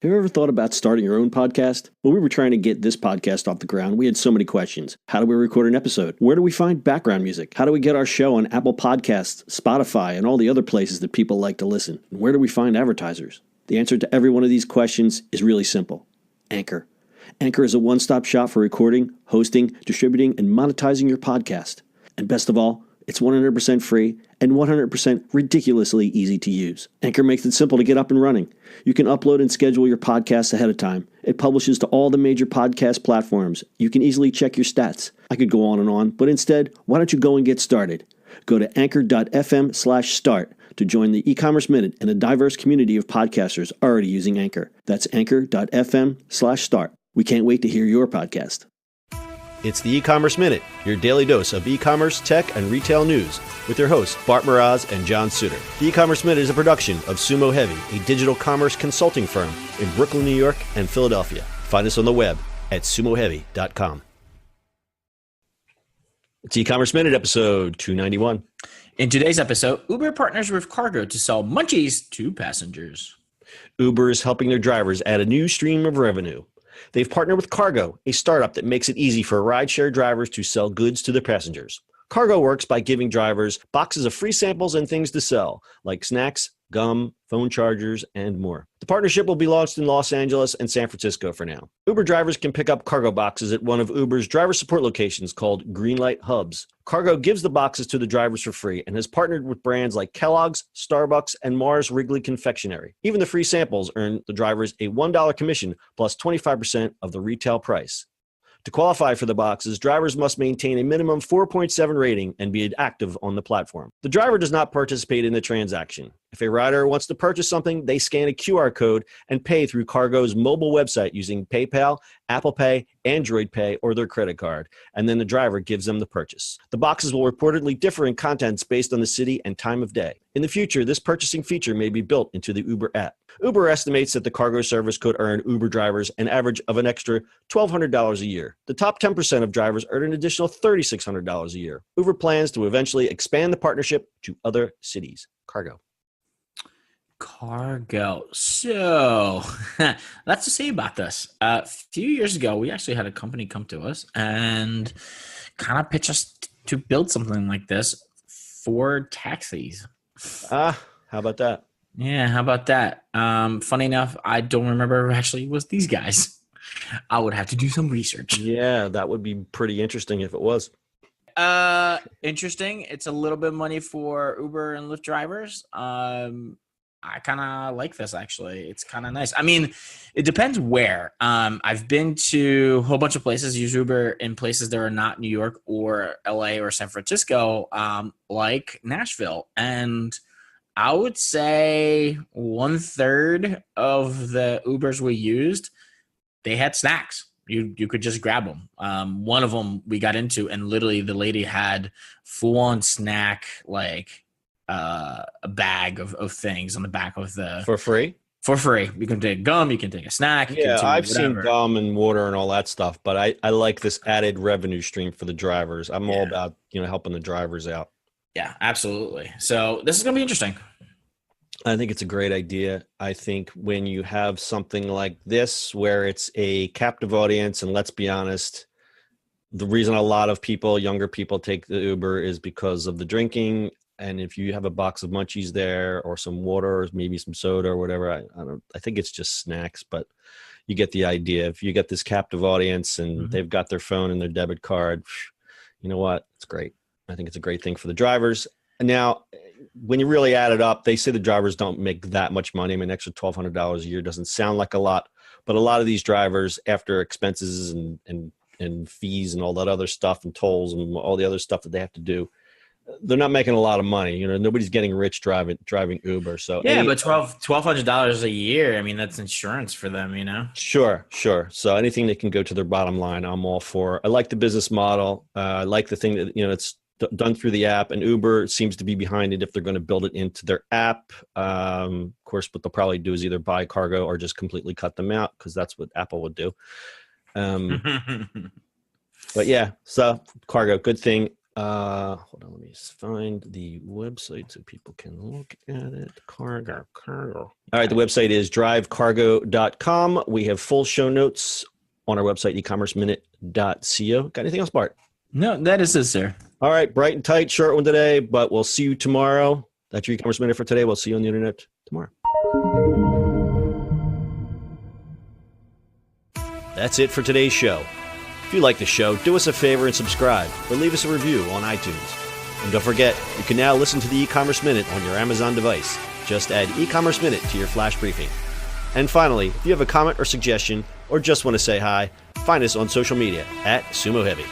Have you ever thought about starting your own podcast? When we were trying to get this podcast off the ground, we had so many questions. How do we record an episode? Where do we find background music? How do we get our show on Apple Podcasts, Spotify, and all the other places that people like to listen? And where do we find advertisers? The answer to every one of these questions is really simple. Anchor. Anchor is a one-stop shop for recording, hosting, distributing, and monetizing your podcast. And best of all, it's 100% free and 100% ridiculously easy to use. Anchor makes it simple to get up and running. You can upload and schedule your podcasts ahead of time. It publishes to all the major podcast platforms. You can easily check your stats. I could go on, but instead, why don't you go and get started? Go to anchor.fm/start to join the e-commerce minute and a diverse community of podcasters already using Anchor. That's anchor.fm/start. We can't wait to hear your podcast. It's the E-commerce Minute, your daily dose of e-commerce, tech, and retail news with your hosts, Bart Mraz and John Suter. The E-commerce Minute is a production of Sumo Heavy, a digital commerce consulting firm in Brooklyn, New York, and Philadelphia. Find us on the web at sumoheavy.com. It's E-commerce Minute, episode 291. In today's episode, Uber partners with Cargo to sell Munchies to passengers. Uber is helping their drivers add a new stream of revenue. They've partnered with Cargo, a startup that makes it easy for rideshare drivers to sell goods to their passengers. Cargo works by giving drivers boxes of free samples and things to sell, like snacks, gum, phone chargers, and more. The partnership will be launched in Los Angeles and San Francisco for now. Uber drivers can pick up Cargo boxes at one of Uber's driver support locations called Greenlight Hubs. Cargo gives the boxes to the drivers for free and has partnered with brands like Kellogg's, Starbucks, and Mars Wrigley Confectionery. Even the free samples earn the drivers a $1 commission plus 25% of the retail price. To qualify for the boxes, drivers must maintain a minimum 4.7 rating and be active on the platform. The driver does not participate in the transaction. If a rider wants to purchase something, they scan a QR code and pay through Cargo's mobile website using PayPal, Apple Pay, Android Pay, or their credit card, and then the driver gives them the purchase. The boxes will reportedly differ in contents based on the city and time of day. In the future, this purchasing feature may be built into the Uber app. Uber estimates that the Cargo service could earn Uber drivers an average of an extra $1,200 a year. The top 10% of drivers earn an additional $3,600 a year. Uber plans to eventually expand the partnership to other cities. Cargo. So, lots to say about this. A few years ago, we actually had a company come to us and kind of pitch us to build something like this for taxis. How about that? Yeah, how about that? Funny enough, I don't remember who actually was these guys. I would have to do some research. Yeah, that would be pretty interesting if it was. Interesting. It's a little bit of money for Uber and Lyft drivers. I kind of like this, actually. It's kind of nice. I mean, it depends where. I've been to a whole bunch of places, use Uber in places that are not New York or LA or San Francisco, like Nashville. And I would say 1/3 of the Ubers we used, they had snacks. You could just grab them. One of them we got into, and literally the lady had full-on snack, like a bag of things on the back of the... For free? For free. You can take gum, you can take a snack. Yeah, I've seen gum and water and all that stuff, but I like this added revenue stream for the drivers. I'm all about, helping the drivers out. Yeah, absolutely. So this is going to be interesting. I think it's a great idea. I think when you have something like this where it's a captive audience, and let's be honest, the reason a lot of people, younger people, take the Uber is because of the drinking. And if you have a box of Munchies there or some water or maybe some soda or whatever, I think it's just snacks, but you get the idea. If you get this captive audience and they've got their phone and their debit card, you know what? It's great. I think it's a great thing for the drivers. Now, when you really add it up, they say the drivers don't make that much money. I mean, an extra $1,200 a year doesn't sound like a lot, but a lot of these drivers, after expenses and fees and all that other stuff and tolls and all the other stuff that they have to do, they're not making a lot of money. Nobody's getting rich driving Uber. So yeah, but $1,200 a year, I mean, that's insurance for them, Sure. So anything that can go to their bottom line, I'm all for. I like the business model. I like the thing that, it's done through the app, and Uber seems to be behind it if they're going to build it into their app. Of course, what they'll probably do is either buy Cargo or just completely cut them out, because that's what Apple would do. But yeah, so Cargo, good thing. Hold on, let me find the website so people can look at it. Cargo. All right, the website is drivecargo.com. We have full show notes on our website, ecommerceminute.co. Got anything else, Bart? No, that is it, sir. All right, bright and tight, short one today, but we'll see you tomorrow. That's your e-commerce minute for today. We'll see you on the internet tomorrow. That's it for today's show. If you like the show, do us a favor and subscribe, or leave us a review on iTunes. And don't forget, you can now listen to the e-commerce minute on your Amazon device. Just add e-commerce minute to your flash briefing. And finally, if you have a comment or suggestion, or just want to say hi, find us on social media at Sumo Heavy.